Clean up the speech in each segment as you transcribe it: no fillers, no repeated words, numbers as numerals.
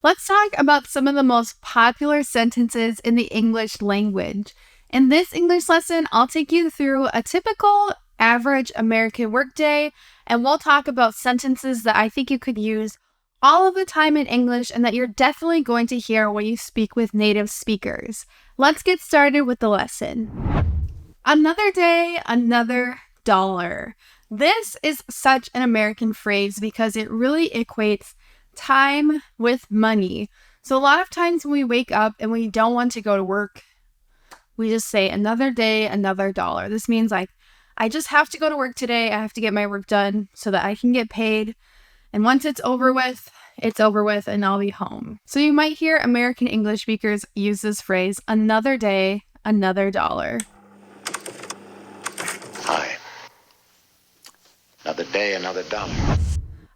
Let's talk about some of the most popular sentences in the English language. In this English lesson, I'll take you through a typical average American workday, and we'll talk about sentences that I think you could use all of the time in English and that you're definitely going to hear when you speak with native speakers. Let's get started with the lesson. Another day, another dollar. This is such an American phrase because it really equates time with money. So a lot of times when we wake up and we don't want to go to work, we just say another day, another dollar. This means like, I just have to go to work today. I have to get my work done so that I can get paid. And once it's over with and I'll be home. So you might hear American English speakers use this phrase, another day, another dollar. Hi. Another day, another dollar.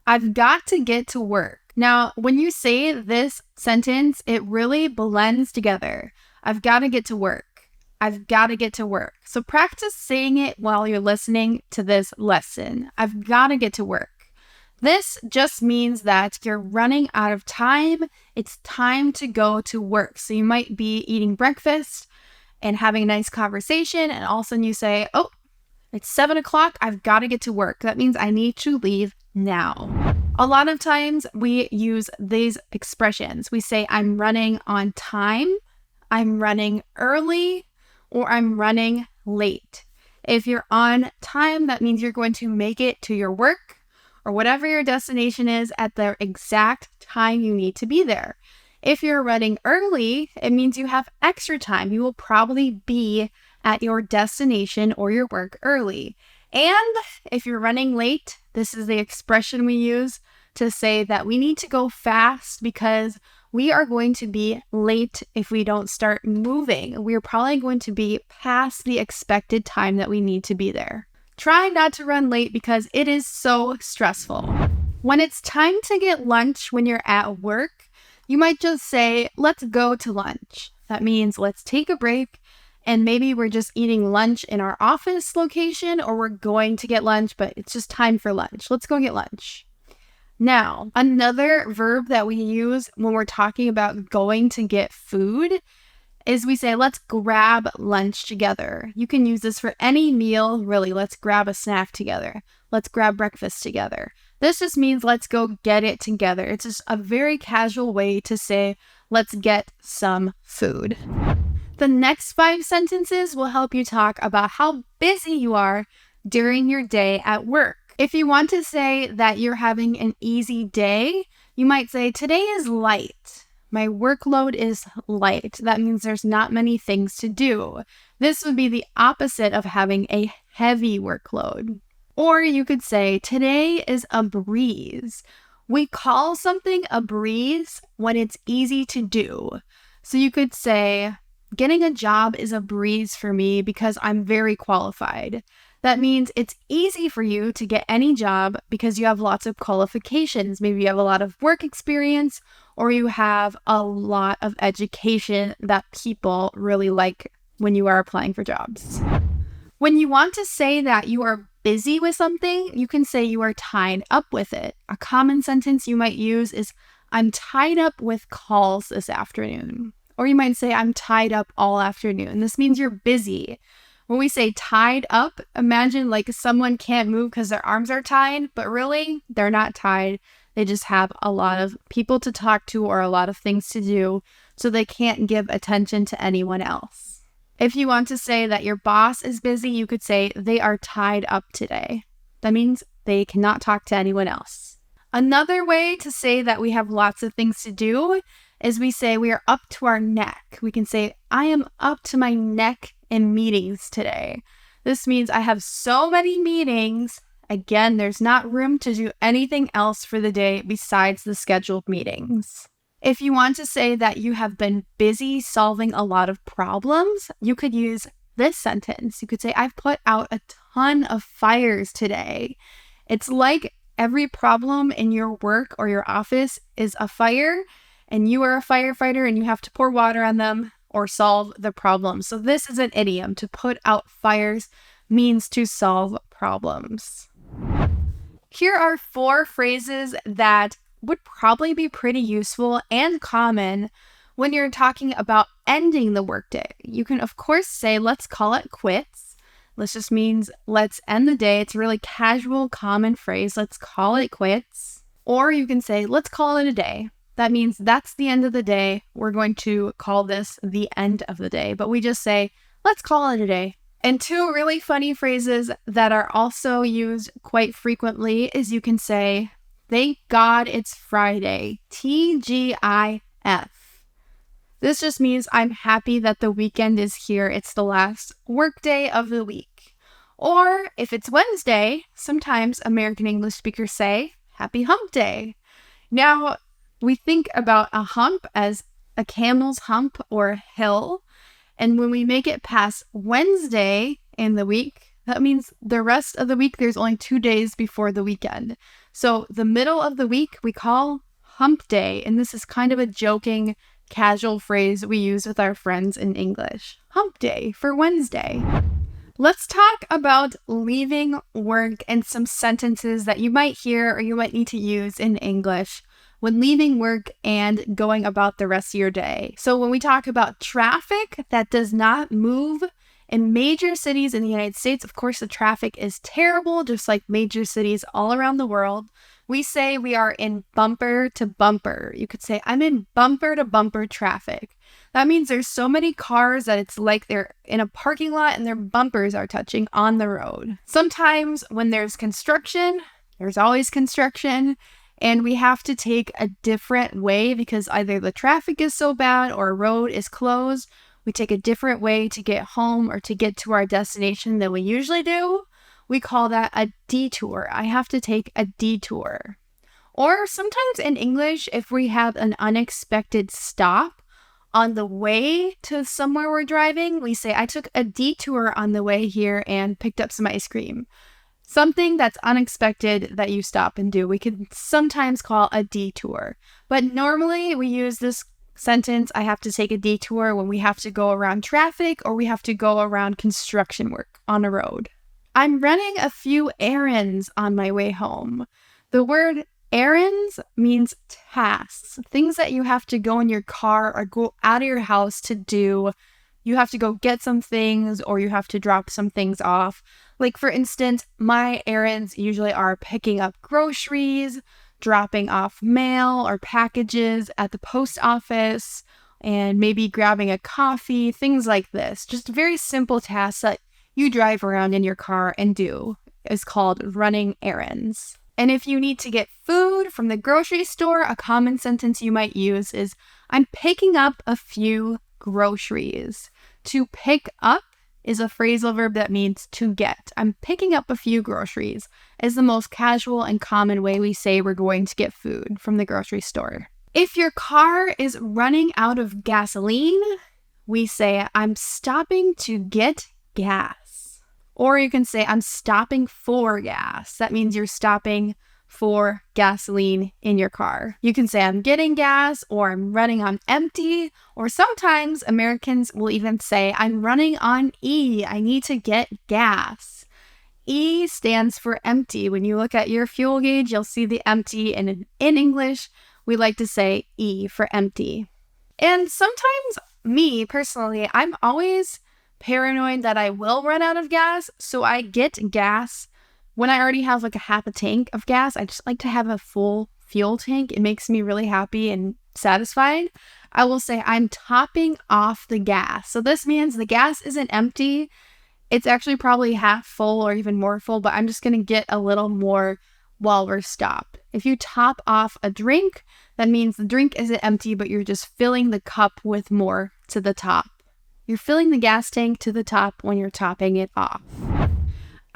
I've got to get to work. Now, when you say this sentence, it really blends together. I've got to get to work. I've got to get to work. So practice saying it while you're listening to this lesson. I've got to get to work. This just means that you're running out of time. It's time to go to work. So you might be eating breakfast and having a nice conversation, and all of a sudden you say, oh, it's 7 o'clock. I've got to get to work. That means I need to leave now. A lot of times we use these expressions. We say, I'm running on time, I'm running early, or I'm running late. If you're on time, that means you're going to make it to your work or whatever your destination is at the exact time you need to be there. If you're running early, it means you have extra time. You will probably be at your destination or your work early. And if you're running late, this is the expression we use to say that we need to go fast because we are going to be late if we don't start moving. We're probably going to be past the expected time that we need to be there. Try not to run late because it is so stressful. When it's time to get lunch when you're at work, you might just say, let's go to lunch. That means let's take a break. And maybe we're just eating lunch in our office location, or we're going to get lunch, but it's just time for lunch. Let's go get lunch. Now, another verb that we use when we're talking about going to get food is we say, let's grab lunch together. You can use this for any meal, really. Let's grab a snack together. Let's grab breakfast together. This just means let's go get it together. It's just a very casual way to say, let's get some food. The next 5 sentences will help you talk about how busy you are during your day at work. If you want to say that you're having an easy day, you might say, today is light. My workload is light. That means there's not many things to do. This would be the opposite of having a heavy workload. Or you could say, today is a breeze. We call something a breeze when it's easy to do. So you could say, getting a job is a breeze for me because I'm very qualified. That means it's easy for you to get any job because you have lots of qualifications. Maybe you have a lot of work experience or you have a lot of education that people really like when you are applying for jobs. When you want to say that you are busy with something, you can say you are tied up with it. A common sentence you might use is, I'm tied up with calls this afternoon. Or you might say, I'm tied up all afternoon. This means you're busy. When we say tied up, imagine like someone can't move because their arms are tied, but really, they're not tied. They just have a lot of people to talk to or a lot of things to do, so they can't give attention to anyone else. If you want to say that your boss is busy, you could say they are tied up today. That means they cannot talk to anyone else. Another way to say that we have lots of things to do is we say we are up to our neck. We can say, I am up to my neck in meetings today. This means I have so many meetings. Again, there's not room to do anything else for the day besides the scheduled meetings. If you want to say that you have been busy solving a lot of problems, you could use this sentence. You could say, I've put out a ton of fires today. It's like every problem in your work or your office is a fire, and you are a firefighter and you have to pour water on them or solve the problem. So this is an idiom. To put out fires means to solve problems. Here are 4 phrases that would probably be pretty useful and common when you're talking about ending the workday. You can, of course, say, let's call it quits. This just means let's end the day. It's a really casual, common phrase. Let's call it quits. Or you can say, let's call it a day. That means that's the end of the day. We're going to call this the end of the day. But we just say, let's call it a day. And two really funny phrases that are also used quite frequently is you can say, thank God it's Friday. TGIF. This just means I'm happy that the weekend is here. It's the last workday of the week. Or if it's Wednesday, sometimes American English speakers say, happy hump day. Now, we think about a hump as a camel's hump or hill. And when we make it past Wednesday in the week, that means the rest of the week, there's only 2 days before the weekend. So the middle of the week we call hump day. And this is kind of a joking, casual phrase we use with our friends in English. Hump day for Wednesday. Let's talk about leaving work and some sentences that you might hear or you might need to use in English when leaving work and going about the rest of your day. So when we talk about traffic that does not move in major cities in the United States, of course, the traffic is terrible, just like major cities all around the world. We say we are in bumper to bumper. You could say, I'm in bumper to bumper traffic. That means there's so many cars that it's like they're in a parking lot and their bumpers are touching on the road. Sometimes when there's construction, there's always construction, and we have to take a different way because either the traffic is so bad or a road is closed. We take a different way to get home or to get to our destination than we usually do. We call that a detour. I have to take a detour. Or sometimes in English, if we have an unexpected stop on the way to somewhere we're driving, we say, I took a detour on the way here and picked up some ice cream. Something that's unexpected that you stop and do, we can sometimes call a detour. But normally we use this sentence, I have to take a detour, when we have to go around traffic or we have to go around construction work on a road. I'm running a few errands on my way home. The word errands means tasks, things that you have to go in your car or go out of your house to do. You have to go get some things or you have to drop some things off. Like, for instance, my errands usually are picking up groceries, dropping off mail or packages at the post office, and maybe grabbing a coffee, things like this. Just very simple tasks that you drive around in your car and do is called running errands. And if you need to get food from the grocery store, a common sentence you might use is, I'm picking up a few groceries. To pick up is a phrasal verb that means to get. I'm picking up a few groceries is the most casual and common way we say we're going to get food from the grocery store. If your car is running out of gasoline, we say, I'm stopping to get gas. Or you can say, I'm stopping for gas. That means you're stopping for gasoline in your car. You can say, I'm getting gas, or I'm running on empty, or sometimes Americans will even say, I'm running on E. I need to get gas. E stands for empty. When you look at your fuel gauge, you'll see the empty, and in English, we like to say E for empty. And sometimes me, personally, I'm always paranoid that I will run out of gas, so I get gas when I already have like a half a tank of gas. I just like to have a full fuel tank. It makes me really happy and satisfied. I will say I'm topping off the gas. So this means the gas isn't empty. It's actually probably half full or even more full, but I'm just going to get a little more while we're stopped. If you top off a drink, that means the drink isn't empty, but you're just filling the cup with more to the top. You're filling the gas tank to the top when you're topping it off.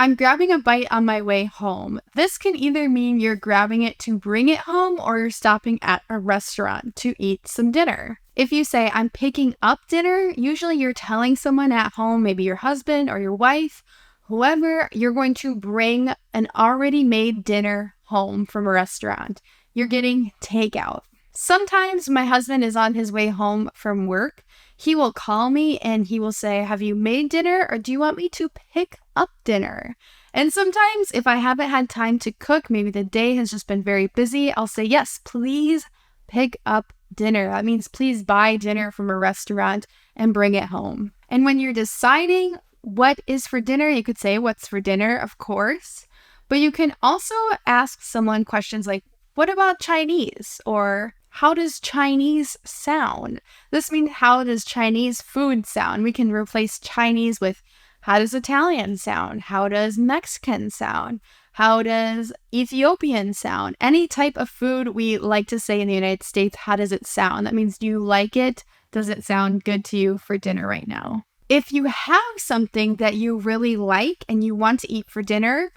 I'm grabbing a bite on my way home. This can either mean you're grabbing it to bring it home or you're stopping at a restaurant to eat some dinner. If you say, I'm picking up dinner, usually you're telling someone at home, maybe your husband or your wife, whoever, you're going to bring an already made dinner home from a restaurant. You're getting takeout. Sometimes my husband is on his way home from work. He will call me and he will say, have you made dinner or do you want me to pick up dinner? And sometimes if I haven't had time to cook, maybe the day has just been very busy, I'll say, yes, please pick up dinner. That means please buy dinner from a restaurant and bring it home. And when you're deciding what is for dinner, you could say what's for dinner, of course. But you can also ask someone questions like, what about Chinese? Or how does Chinese sound? This means how does Chinese food sound? We can replace Chinese with how does Italian sound? How does Mexican sound? How does Ethiopian sound? Any type of food we like to say in the United States, how does it sound? That means, do you like it? Does it sound good to you for dinner right now? If you have something that you really like and you want to eat for dinner,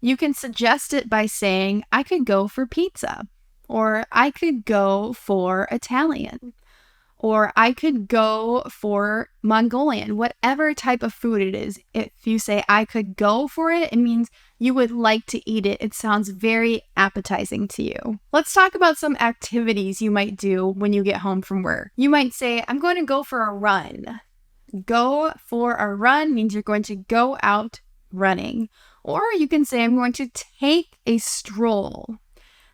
you can suggest it by saying, I could go for pizza, or I could go for Italian, or I could go for Mongolian, whatever type of food it is. If you say, I could go for it, it means you would like to eat it. It sounds very appetizing to you. Let's talk about some activities you might do when you get home from work. You might say, I'm going to go for a run. Go for a run means you're going to go out running. Or you can say, I'm going to take a stroll.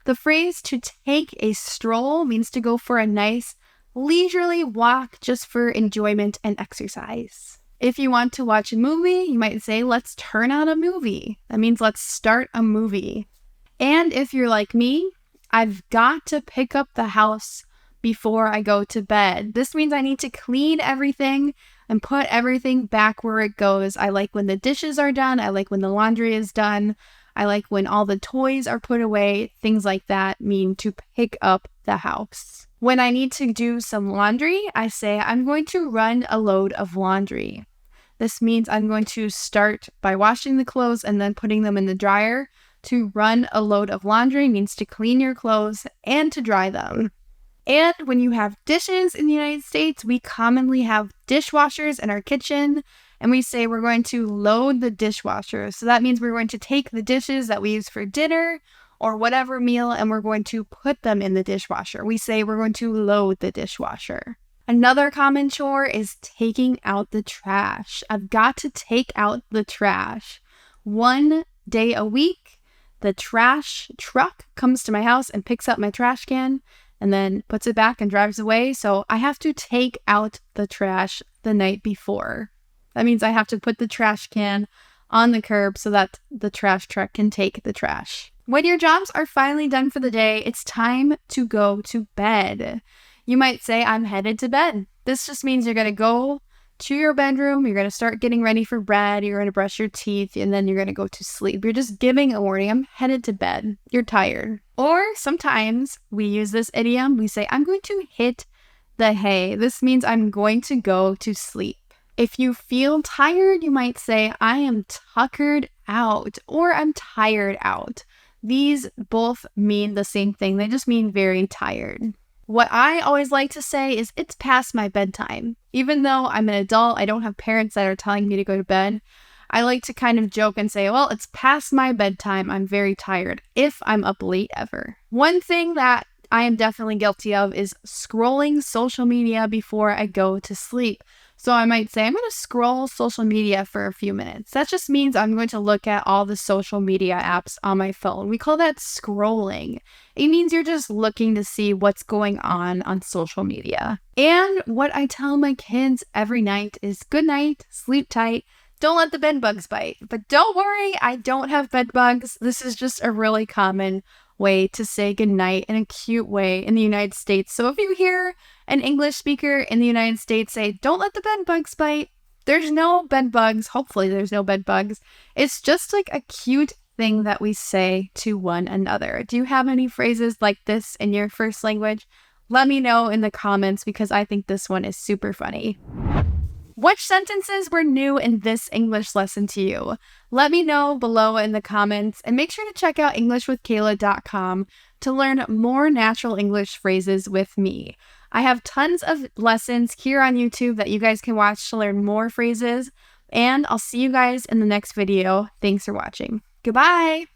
The phrase to take a stroll means to go for a nice leisurely walk just for enjoyment and exercise. If you want to watch a movie, you might say, let's turn on a movie. That means let's start a movie. And if you're like me, I've got to pick up the house before I go to bed. This means I need to clean everything and put everything back where it goes. I like when the dishes are done. I like when the laundry is done. I like when all the toys are put away. Things like that mean to pick up the house. When I need to do some laundry, I say I'm going to run a load of laundry. This means I'm going to start by washing the clothes and then putting them in the dryer. To run a load of laundry means to clean your clothes and to dry them. And when you have dishes in the United States, we commonly have dishwashers in our kitchen, and we say we're going to load the dishwasher. So that means we're going to take the dishes that we use for dinner or whatever meal, and we're going to put them in the dishwasher. We say we're going to load the dishwasher. Another common chore is taking out the trash. I've got to take out the trash. One day a week, the trash truck comes to my house and picks up my trash can and then puts it back and drives away. So I have to take out the trash the night before. That means I have to put the trash can on the curb so that the trash truck can take the trash. When your jobs are finally done for the day, it's time to go to bed. You might say, I'm headed to bed. This just means you're going to go to your bedroom, you're going to start getting ready for bed, you're going to brush your teeth, and then you're going to go to sleep. You're just giving a warning, I'm headed to bed. You're tired. Or sometimes we use this idiom, we say, I'm going to hit the hay. This means I'm going to go to sleep. If you feel tired, you might say, I am tuckered out, or I'm tired out. These both mean the same thing. They just mean very tired. What I always like to say is it's past my bedtime. Even though I'm an adult, I don't have parents that are telling me to go to bed. I like to kind of joke and say, well, it's past my bedtime. I'm very tired if I'm up late ever. One thing that I am definitely guilty of is scrolling social media before I go to sleep. So I might say, I'm going to scroll social media for a few minutes. That just means I'm going to look at all the social media apps on my phone. We call that scrolling. It means you're just looking to see what's going on social media. And what I tell my kids every night is good night, sleep tight, don't let the bed bugs bite. But don't worry, I don't have bed bugs. This is just a really common way to say goodnight in a cute way in the United States. So if you hear an English speaker in the United States say, don't let the bed bugs bite, there's no bed bugs. Hopefully there's no bed bugs. It's just like a cute thing that we say to one another. Do you have any phrases like this in your first language? Let me know in the comments because I think this one is super funny. Which sentences were new in this English lesson to you? Let me know below in the comments, and make sure to check out EnglishWithKayla.com to learn more natural English phrases with me. I have tons of lessons here on YouTube that you guys can watch to learn more phrases, and I'll see you guys in the next video. Thanks for watching. Goodbye!